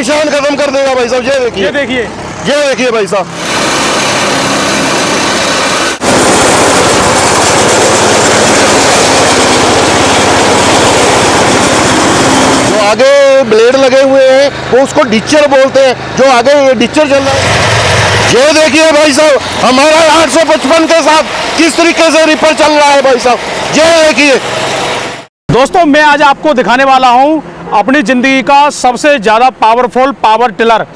निशान खत्म कर देगा भाई साहब। ये देखिए, ये देखिए भाई साहब। जो आगे ब्लेड लगे हुए हैं वो उसको डिचर बोलते हैं, जो आगे ये डिचर चल रहा है। ये देखिए भाई साहब, हमारा 855 के साथ किस तरीके से रिपर चल रहा है भाई साहब। ये देखिए दोस्तों, मैं आज आपको दिखाने वाला हूं अपनी ज़िंदगी का सबसे ज़्यादा पावरफुल पावर टिलर,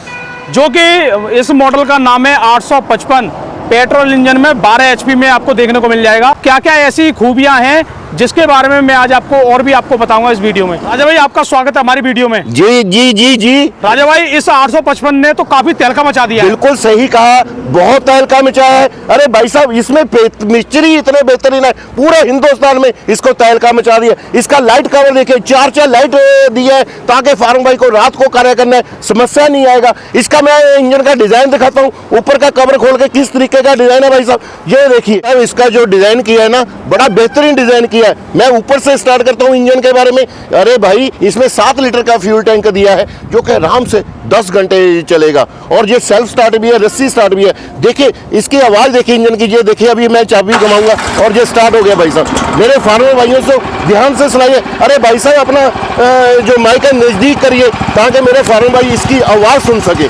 जो कि इस मॉडल का नाम है 855। पेट्रोल इंजन में 12 HP में आपको देखने को मिल जाएगा। क्या क्या ऐसी खूबियां हैं जिसके बारे में मैं आज आपको और भी आपको बताऊंगा इस वीडियो में। राजा भाई, आपका स्वागत है हमारी वीडियो में। जी जी जी जी। राजा भाई, इस 855 ने तो काफी तहलका मचा दिया है। बिल्कुल सही कहा, बहुत तहलका मचा है। अरे भाई साहब, इसमें मिस्त्री इतने बेहतरीन है, पूरे हिंदुस्तान में इसको तहलका मचा दिया। इसका लाइट कवर देखिए, 4 लाइट दी है ताकि फारूक भाई को रात को कार्य करने समस्या नहीं आएगा। इसका मैं इंजन का डिजाइन दिखाता हूँ। ऊपर का कवर खोल के किस तरीके का डिजाइन है भाई साहब, ये देखिए। अब इसका जो डिजाइन किया है ना, बड़ा बेहतरीन डिजाइन किया है। मैं ऊपर से स्टार्ट करता हूँ इंजन के बारे में। अरे भाई, इसमें 7 लीटर का फ्यूल टैंक दिया है, जो कि आराम से 10 घंटे चलेगा। और ये सेल्फ स्टार्ट भी है, रस्सी स्टार्ट भी है। देखिए इसकी आवाज देखिए इंजन की। ये देखिए, अभी मैं चाबी घुमाऊंगा और ये स्टार्ट हो गया भाई साहब। मेरे फार्मर भाइयों से ध्यान से सुनाइए। अरे भाई साहब, अपना जो माइक है नजदीक करिए ताकि मेरे फार्मर भाई इसकी आवाज सुन सके।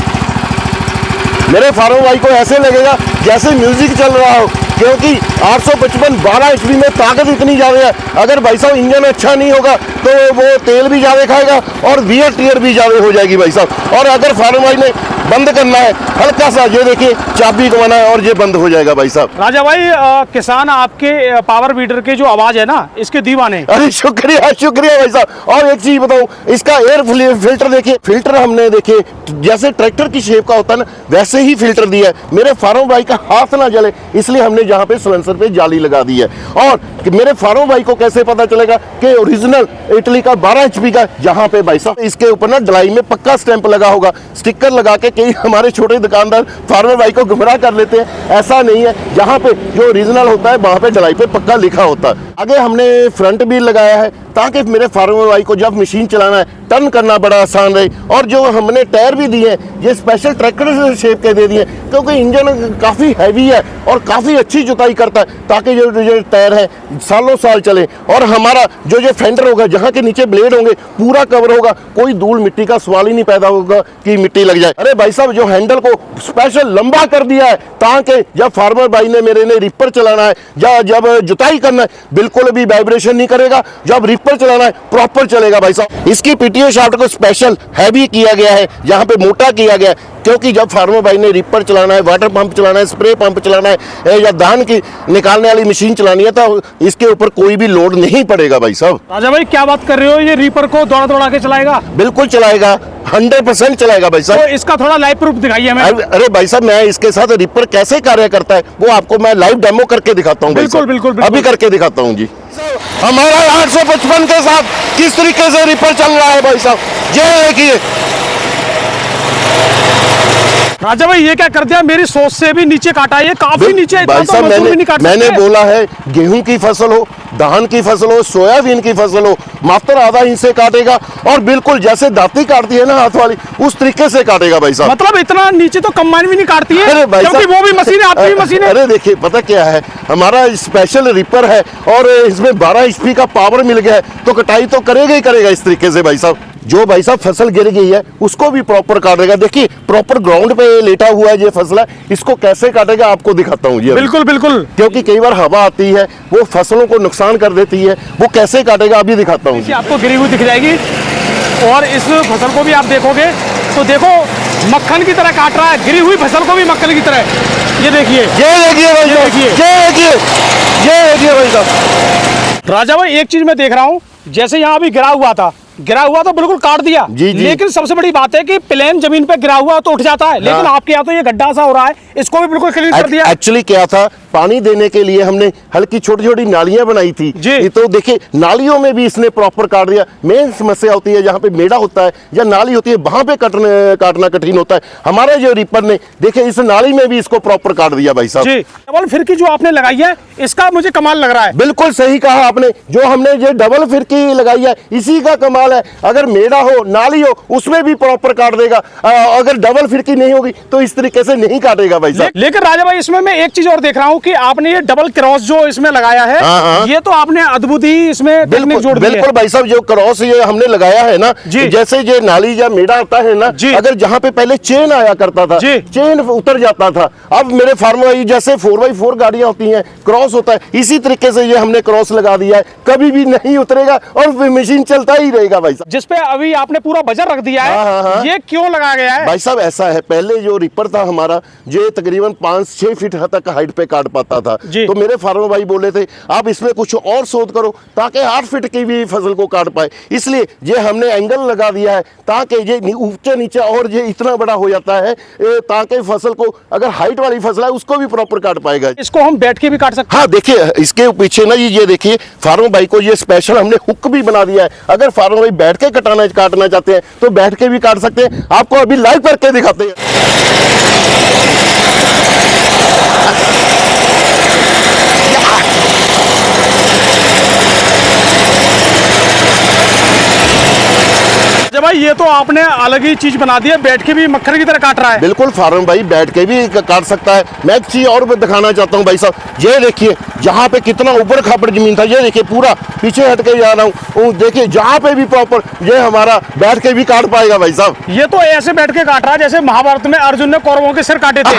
मेरे फारूक भाई को ऐसे लगेगा जैसे म्यूजिक चल रहा हो, क्योंकि 855 12 HP में ताकत इतनी ज़्यादा है। अगर भाई साहब इंजन अच्छा नहीं होगा तो वो तेल भी ज़्यादा खाएगा और वियर टियर भी ज़्यादा हो जाएगी भाई साहब। और अगर फारूक भाई ने बंद करना है, हल्का सा ये देखिए चाबी घुमाना है और ये बंद हो जाएगा भाई साहब। राजा भाई, किसान आपके पावर बीटर के जो आवाज है ना, इसके दीवाने। अरे शुक्रिया शुक्रिया भाई साहब। और एक चीज बताऊं, इसका एयर फिल्टर देखिए। फिल्टर हमने देखिए जैसे ट्रैक्टर की शेप का होता है ना, वैसे ही फिल्टर दिया है। मेरे फारूक भाई का हाथ ना जले, इसलिए हमने जहाँ पे सिलेंसर पे जाली लगा दी है। और मेरे फारूक भाई को कैसे पता चलेगा कि ओरिजिनल इटली का 12 HP का, जहाँ पे भाई साहब इसके ऊपर ना डलाई में पक्का स्टैंप लगा होगा, स्टिकर लगा के। कई हमारे छोटे दुकानदार फार्मर भाई को गुमराह कर लेते हैं, ऐसा नहीं है। जहाँ पे जो ओरिजिनल होता है वहाँ पे डलाई पे पक्का लिखा होता है। आगे हमने फ्रंट भी लगाया है ताकि मेरे फार्मर भाई को जब मशीन चलाना है, टर्न करना बड़ा आसान रहे। और जो हमने टायर भी दिए हैं, ये स्पेशल ट्रैक्टर शेप के दे दिए, क्योंकि इंजन काफ़ी हैवी है और काफ़ी अच्छी जुताई करता है, ताकि जो टायर है सालों साल चले। और हमारा जो फेंडर होगा, जहाँ के नीचे ब्लेड होंगे, पूरा कवर होगा। कोई धूल मिट्टी का सवाल ही नहीं पैदा होगा कि मिट्टी लग जाए। अरे भाई साहब, जो हैंडल को स्पेशल लंबा कर दिया है ताकि जब फार्मर भाई ने मेरे ने रिपर चलाना है या जब जुताई करना है, बिल्कुल भी वाइब्रेशन नहीं करेगा। जब रिपर चलाना है प्रॉपर चलेगा भाई साहब। इसकी पीटीओ शाफ्ट को स्पेशल हैवी किया गया है, यहाँ पे मोटा किया गया है, क्योंकि जब फार्मर भाई ने रिपर चलाना है, वाटर पंप चलाना है, स्प्रे पंप चलाना है या धान की निकालने वाली मशीन चलानी है, तो इसके ऊपर कोई भी लोड नहीं पड़ेगा भाई साहब। राजा भाई, क्या बात कर रहे हो, ये रिपर को दौड़ा के चलाएगा? बिल्कुल चलाएगा, 100% चलाएगा भाई साहब। तो इसका थोड़ा लाइव प्रूफ दिखाइए हमें। अरे भाई साहब, मैं इसके साथ रिपर कैसे कार्य करता है वो आपको मैं लाइव डेमो करके दिखाता हूँ। बिल्कुल बिल्कुल, अभी करके दिखाता हूँ जी। हमारा 855 के साथ किस तरीके से रिपर चल रहा है भाई साहब, ये देखिए। राजा भाई, ये क्या कर दिया, मेरी सोच से भी नीचे काटा, ये काफी नीचे। भाई साहब, मैंने बोला है गेहूं की फसल हो, धान की फसल हो, सोयाबीन की फसल हो, मात्र आधा इंच से काटेगा। और बिल्कुल जैसे दाती काटती है ना हाथ वाली, उस तरीके से काटेगा भाई साहब। मतलब इतना नीचे तो कंबाइन भी नहीं काटती है, क्योंकि वो भी मशीन है, आपकी मशीन है। अरे देखिए, पता क्या है, हमारा स्पेशल रिपर है और इसमें 12 HP का पावर मिल गया है, तो कटाई तो करेगा ही करेगा इस तरीके से भाई साहब। जो भाई साहब फसल गिर गई है उसको भी प्रॉपर काटेगा। देखिए प्रॉपर ग्राउंड पे लेटा हुआ है ये फसल है, इसको कैसे काटेगा आपको दिखाता हूँ। ये बिल्कुल बिल्कुल, क्योंकि कई बार हवा आती है वो फसलों को नुकसान कर देती है, वो कैसे काटेगा अभी दिखाता हूँ। आपको गिरी हुई दिख जाएगी और इस फसल को भी आप देखोगे तो देखो मक्खन की तरह काट रहा है, गिरी हुई फसल को भी मक्खन की तरह। ये देखिए, ये देखिए भाई साहब, ये देखिए, ये देखिए भाई साहब। राजा भाई, एक चीज मैं देख रहा हूँ, जैसे यहाँ अभी गिरा हुआ तो बिल्कुल काट दिया जी। लेकिन सबसे बड़ी बात है कि प्लेन जमीन पे गिरा हुआ तो उठ जाता है, लेकिन आपके यहाँ तो ये गड्ढा सा हो रहा है, इसको भी बिल्कुल क्लीन कर दिया। एक्चुअली क्या था, पानी देने के लिए हमने हल्की छोटी छोटी नालियां बनाई थी जी। तो देखिए नालियों में भी इसने प्रॉपर काट दिया। मेन समस्या होती है जहाँ पे मेड़ा होता है या नाली होती है, वहां पे काटना कठिन होता है। हमारे जो रिपर ने देखिए इस नाली में भी इसको प्रॉपर काट दिया भाई साहब। डबल फिरकी जो आपने लगाई है इसका मुझे कमाल लग रहा है। बिल्कुल सही कहा आपने, जो हमने ये डबल फिरकी लगाई है इसी का कमाल नाल है, अगर मेड़ा हो नाली हो उसमें भी प्रॉपर काट देगा। अगर डबल फिरकी नहीं होगी तो इस तरीके से नहीं काटेगा भाई साहब। लेकिन राजा भाई इसमें मैं एक चीज और देख रहा हूँ कि आपने ये डबल क्रॉस जो इसमें लगाया है, ये तो आपने अद्भुत ही इसमें टेक्निक जोड़ दी है। बिल्कुल भाई साहब, जो क्रॉस ये हमने लगाया है ना, जैसे ये नाली या मेड़ा आता है ना, अगर जहाँ पे पहले चेन आया करता था, चेन उतर जाता था, अब मेरे फार्म भाई जैसे 4x4 गाड़ियां होती हैं, क्रॉस होता है, इसी तरीके से ये हमने क्रॉस लगा दिया है, कभी भी नहीं उतरेगा और मशीन चलता ही रहेगा भाई साहब। जिसपे अभी आपने पूरा वजन रख दिया है, ये क्यों लगाया गया है? भाई साहब ऐसा है, पहले जो रिपर था हमारा, ये तकरीबन 5-6 फीट तक हाइट पे काट पाता था, तो मेरे फार्मर भाई बोले थे आप इसमें कुछ और शोध करो ताकि 8 फीट की भी फसल को काट पाए, इसलिए ये हमने एंगल लगा दिया है ताकि ये ऊंचे नीचे और ये इतना बड़ा हो जाता है ताकि फसल को, अगर हाइट वाली फसल है उसको भी प्रॉपर काट पाएगा। इसको हम बैठ के भी काट सकते हैं? हाँ देखिए, इसके पीछे ना ये देखिए फार्मर भाई को ये स्पेशल हमने हुक भी बना दिया है, अगर फार्मर भाई बैठ के काटना चाहते हैं तो बैठ के भी काट सकते हैं। आपको अभी लाइव करके दिखाते हैं। भाई ये तो आपने अलग ही चीज बना दी है, बैठ के भी मक्खन की तरह काट रहा है। बिल्कुल, फार्म भाई बैठ के भी काट सकता है। मैं एक चीज और दिखाना चाहता हूँ भाई साहब, ये देखिए जहाँ पे कितना ऊपर खापड़ जमीन था, ये देखिए पूरा पीछे हट के जा रहा हूँ, देखिए जहाँ पे भी प्रॉपर ये हमारा बैठ के भी काट पाएगा भाई साहब। ये तो ऐसे बैठ के काट रहा है जैसे महाभारत में अर्जुन ने कौरवों के सिर काटे थे।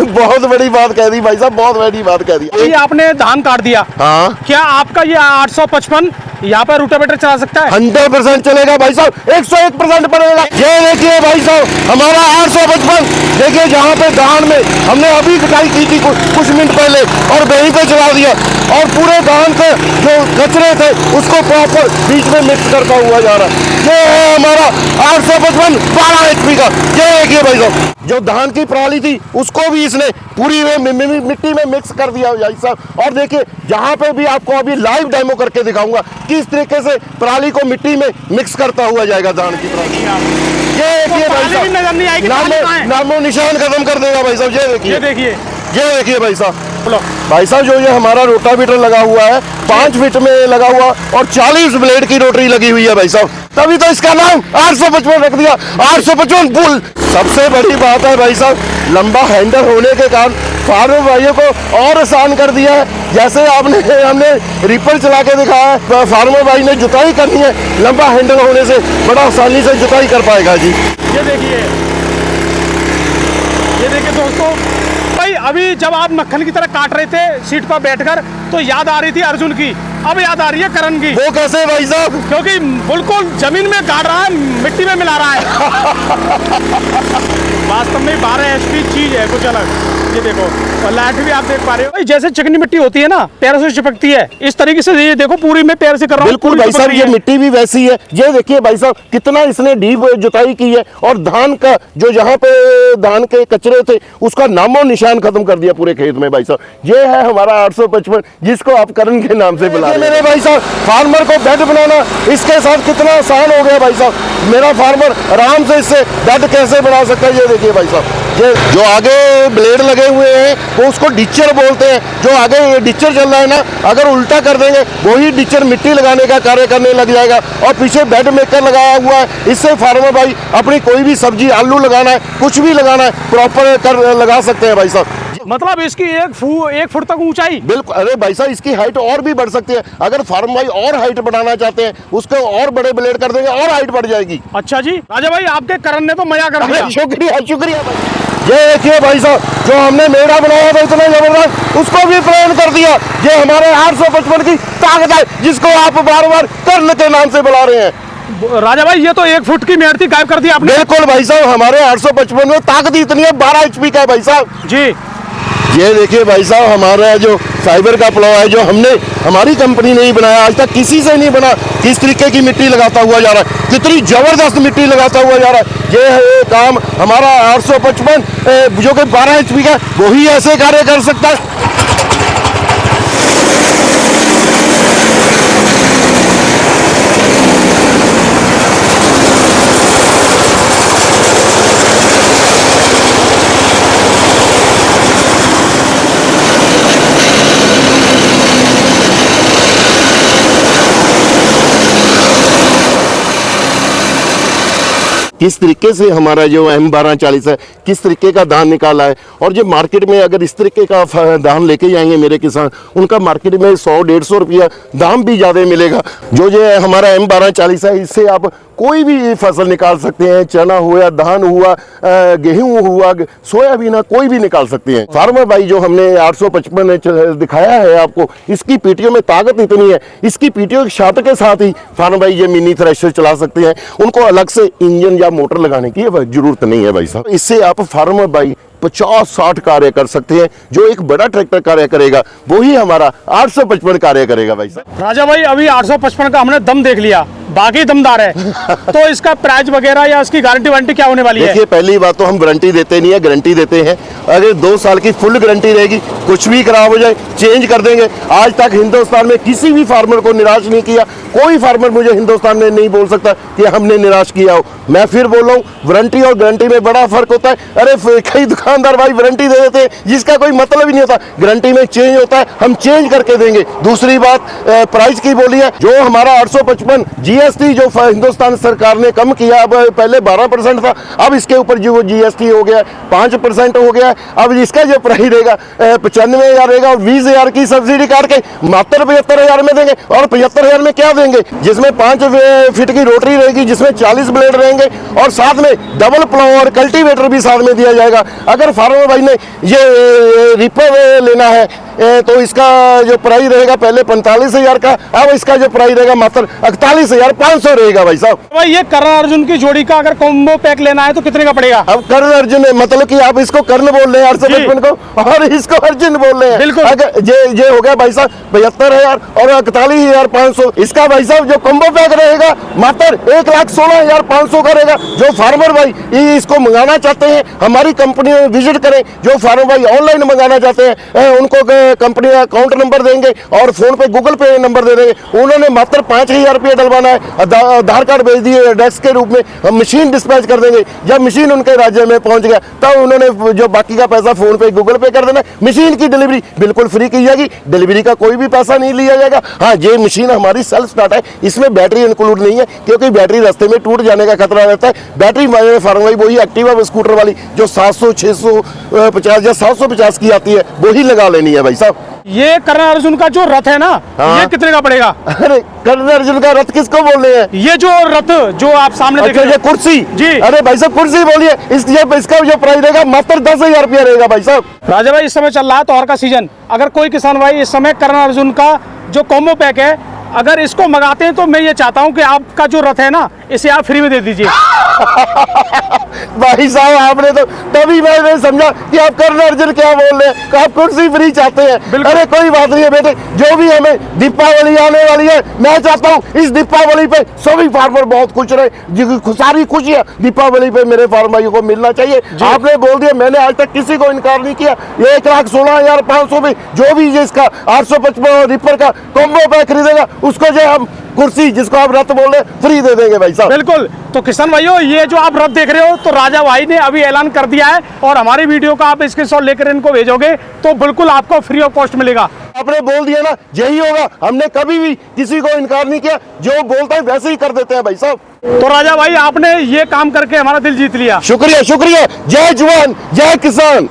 बहुत बड़ी बात कह दी भाई साहब, बहुत बड़ी बात कह दी। ये आपने धान काट दिया, हाँ, क्या आपका ये 855 यहाँ पर रोटावेटर चला सकता है? 100% चलेगा भाई साहब, 101% पड़ेगा। ये देखिए भाई साहब हमारा 855, देखिए जहाँ पे धान में हमने अभी कटाई की थी कुछ मिनट पहले और वहीं पे चला दिया और पूरे धान के जो कचरे थे उसको प्रॉपर बीच में मिक्स करता हुआ जा रहा है। ये है हमारा 855 12 HP का। ये देखिए भाई साहब, जो धान की पराली थी उसको भी इसने पूरी मिट्टी में मिक्स कर दिया भाई साहब। और देखिए जहाँ पे भी आपको अभी लाइव डेमो करके दिखाऊंगा किस तरीके से पराली को मिट्टी में मिक्स करता हुआ जाएगा धान की पराली। ये देखिए भाई साहब, नामो निशान खत्म कर देगा भाई साहब। ये देखिए भाई साहब, भाई साहब जो ये हमारा रोटावेटर लगा हुआ है 5 फीट में लगा हुआ और 40 ब्लेड की रोटरी लगी हुई है भाई साहब, तभी तो इसका नाम 855 रख दिया, 855 बुल। सबसे बड़ी बात है भाई साहब, लंबा हैंडल होने के कारण फार्मर भाइयों को और आसान कर दिया है। जैसे हमने रिपर चला के दिखाया है, फार्मर भाई ने जुताई करनी है, लंबा हैंडल होने से बड़ा आसानी से जुताई कर पाएगा जी। ये देखिए दोस्तों, भाई अभी जब आप मक्खन की तरह काट रहे थे सीट पर बैठकर तो याद आ रही थी अर्जुन की, अब याद आ रही है करण की। वो कैसे भाई साहब? क्योंकि बिल्कुल जमीन में काट रहा है, मिट्टी में मिला रहा है। वास्तव में 12 HP चीज है कुछ अलग। ये देखो, और लाइट भी आप देख पा रहे हो, जैसे चिकनी मिट्टी होती है ना, पैरों से चिपकती है, इस तरीके से ये देखो पूरी मैं पैर से कर रहा हूँ। बिल्कुल भाई साहब, ये मिट्टी भी वैसी है। ये देखिए भाई साहब कितना इसने डीप जुताई की है और धान का जो यहाँ पे धान के कचरे थे उसका नामो निशान खत्म कर दिया पूरे खेत में भाई साहब। ये है हमारा 855 जिसको आप करण के नाम से बुला रहे हैं। मेरे भाई साहब फार्मर को बेड बनाना इसके साथ कितना आसान हो गया भाई साहब। मेरा फार्मर आराम से इससे बेड कैसे बना सकता है। ये देखिए भाई साहब, ये जो आगे ब्लेड लगे हुए हैं वो उसको डिचर बोलते हैं। जो आगे ये डिचर चल रहा है ना, अगर उल्टा कर देंगे वही डिचर मिट्टी लगाने का कार्य करने लग जाएगा। और पीछे बेड मेकर लगाया हुआ है, इससे फार्मर भाई अपनी कोई भी सब्जी, आलू लगाना है, कुछ भी लगाना है, प्रॉपर कर लगा सकते हैं भाई साहब। मतलब इसकी 1 फुट तक ऊंचाई? बिल्कुल। अरे भाई साहब इसकी हाइट और भी बढ़ सकती है, अगर फार्म भाई और हाइट बढ़ाना चाहते हैं उसको और बड़े ब्लेड कर देंगे और हाइट बढ़ जाएगी। अच्छा जी राजा भाई, आपके करण ने तो मजा कर दिया। शुक्रिया शुक्रिया भाई। ये देखिए भाई साहब, जो हमने मेड़ा बनाया था इतना जबरदस्त, उसको भी प्लान कर दिया। ये हमारे 855 की ताकत है जिसको आप बार बार कर्ण के नाम से बुला रहे हैं। राजा भाई ये तो 1 फुट की मेहनत थी, गायब कर दी आपने। बिल्कुल भाई साहब, हमारे 855 में ताकत इतनी है, 12 HP का है भाई साहब जी। ये देखिए भाई साहब, हमारा जो फाइबर का प्लाव है, जो हमने हमारी कंपनी ने ही बनाया, आज तक किसी से नहीं बना, किस तरीके की मिट्टी लगाता हुआ जा रहा है, कितनी जबरदस्त मिट्टी लगाता हुआ जा रहा है। ये है काम हमारा 855 जो कि 12 HP का, वही ऐसे कार्य कर सकता है। किस तरीके से हमारा जो M1240 है किस तरीके का धान निकाला है। और जो मार्केट में अगर इस तरीके का धान लेके जाएंगे मेरे किसान, उनका मार्केट में 100-150 रुपया दाम भी ज़्यादा मिलेगा। जो हमारा M1240 है, इससे आप कोई भी फसल निकाल सकते हैं, चना हुआ, धान हुआ, गेहूं हुआ, सोयाबीन, कोई भी निकाल सकते हैं। फार्मर भाई जो हमने 855 दिखाया है आपको, इसकी पीटीओ में ताकत इतनी है, इसकी पीटीओ के साथ के साथ ही फार्मर भाई ये मिनी थ्रेशर चला सकते हैं। उनको अलग से इंजन या मोटर लगाने की जरूरत नहीं है भाई साहब। इससे आप फार्मर भाई 50-60 कार्य कर सकते हैं। जो एक बड़ा ट्रैक्टर कार्य करेगा वही हमारा 855 कार्य करेगा भाई साहब। राजा भाई अभी 855 का हमने दम देख लिया, बाकी दमदार है। तो इसका प्राइस वगैरह या इसकी गारंटी वारंटी क्या होने वाली है? देखिए, पहली बात तो हम गारंटी देते नहीं है, गारंटी देते हैं। अगर 2 साल की फुल गारंटी रहेगी, कुछ भी खराब हो जाए चेंज कर देंगे। आज तक हिंदुस्तान में किसी भी फार्मर को निराश नहीं किया। कोई फार्मर मुझे हिंदुस्तान में नहीं बोल सकता कि हमने निराश किया हो। मैं फिर बोल रहा हूँ, वारंटी और गारंटी में बड़ा फर्क होता है। अरे कई दुकानदार भाई वारंटी दे देते हैं जिसका कोई मतलब ही नहीं होता। गारंटी में चेंज होता है, हम चेंज करके देंगे। दूसरी बात प्राइस की बोली है, जो हमारा 855 जीएसटी जो हिंदुस्तान सरकार ने कम किया, अब पहले 12% था, अब इसके ऊपर जो जीएसटी हो गया 5% हो गया। अब इसका जो प्राइस रहेगा 95,000 रहेगा और 20,000 की सब्सिडी काट के मात्र 75,000 में देंगे। और 75,000 में क्या देंगे? जिसमें 5 फीट की रोटरी रहेगी, जिसमें 40 ब्लेड रहेंगे और साथ में डबल प्लाव और कल्टीवेटर भी साथ में दिया जाएगा। अगर फार्मर भाई ने ये रिपर लेना है तो इसका जो प्राइस रहेगा पहले 45,000 का, अब इसका जो प्राइस रहेगा मात्र 41,500 रहेगा भाई साहब। भाई ये कर्ण अर्जुन की जोड़ी का अगर कॉम्बो पैक लेना है तो कितने का पड़ेगा? अब कर्ण अर्जुन है, मतलब कि आप इसको कर्ण बोल रहे हैं 855 को और इसको अर्जुन बोल रहे हैं। बिल्कुल। अगर ये हो गया भाई साहब 75,000 और 41,500। इसका भाई साहब जो कॉम्बो पैक रहेगा मात्र 1,16,500 का रहेगा। जो फार्मर भाई इसको मंगाना चाहते हैं, हमारी कंपनी में विजिट करें। जो फार्मर भाई ऑनलाइन मंगाना चाहते हैं, उनको कंपनी का अकाउंट नंबर देंगे और फोन पे गूगल पे नंबर दे देंगे। उन्होंने मात्र 5,000 रुपये डलवाना है, आधार कार्ड भेज दिए एड्रेस के रूप में, हम मशीन डिस्पैच कर देंगे। जब मशीन उनके राज्य में पहुंच गया तब उन्होंने जो बाकी का पैसा फोन पे गूगल पे कर देना। मशीन की डिलीवरी बिल्कुल फ्री की जाएगी, डिलीवरी का कोई भी पैसा नहीं लिया जाएगा। हाँ, ये मशीन हमारी सेल्फ स्टार्ट है, इसमें बैटरी इंक्लूड नहीं है क्योंकि बैटरी रास्ते में टूट जाने का खतरा रहता है। बैटरी फार्म भाई वही एक्टिवा स्कूटर वाली जो 700, 650 या 750 की आती है वही लगा लेनी है भाई साहब। ये कर्ण अर्जुन का जो रथ है ना, हाँ। ये कितने का पड़ेगा? अरे कर्ण अर्जुन का रथ किसको बोल रहे हैं? ये जो रथ जो आप सामने देख अच्छा, रहे ये हैं, कुर्सी जी। अरे भाई साहब कुर्सी बोलिए। इसका जो प्राइस रहेगा मात्र 10,000 रुपया रहेगा भाई साहब। राजा भाई इस समय चल रहा है त्योहार का सीजन। अगर कोई किसान भाई इस समय कर्ण अर्जुन का जो कॉम्बो पैक है अगर इसको मंगाते हैं तो मैं ये चाहता हूं कि आपका जो रथ है ना इसे आप फ्री में दे दीजिए। भाई साहब आपने तो तभी मैंने समझा कि आप कर्ण अर्जुन क्या बोल रहे हैं, आप कुर्सी फ्री चाहते हैं। अरे कोई बात नहीं है बेटे, जो भी हमें दीपावली आने वाली है, मैं चाहता हूँ इस दीपावली पे सभी फार्मर बहुत खुश रहे। सारी खुशियां दीपावली पे मेरे फार्मर भाइयों को मिलना चाहिए। आपने बोल दिया, मैंने आज तक किसी को इनकार नहीं किया। 1,16,500 में जो भी इसका 855 रिपर का कॉम्बो पैक खरीदेगा उसको जो हम कुर्सी जिसको आप रथ बोल रहे हैं फ्री दे देंगे भाई साहब। बिल्कुल। तो किसान भाइयों ये जो आप रथ देख रहे हो तो राजा भाई ने अभी ऐलान कर दिया है और हमारी वीडियो का आप स्क्रीनशॉट लेकर इनको भेजोगे तो बिल्कुल आपको फ्री ऑफ कॉस्ट मिलेगा। आपने बोल दिया ना, यही होगा। हमने कभी भी किसी को इनकार नहीं किया, जो बोलता है वैसे ही कर देते हैं भाई साहब। तो राजा भाई आपने ये काम करके हमारा दिल जीत लिया। शुक्रिया शुक्रिया। जय जवान जय किसान।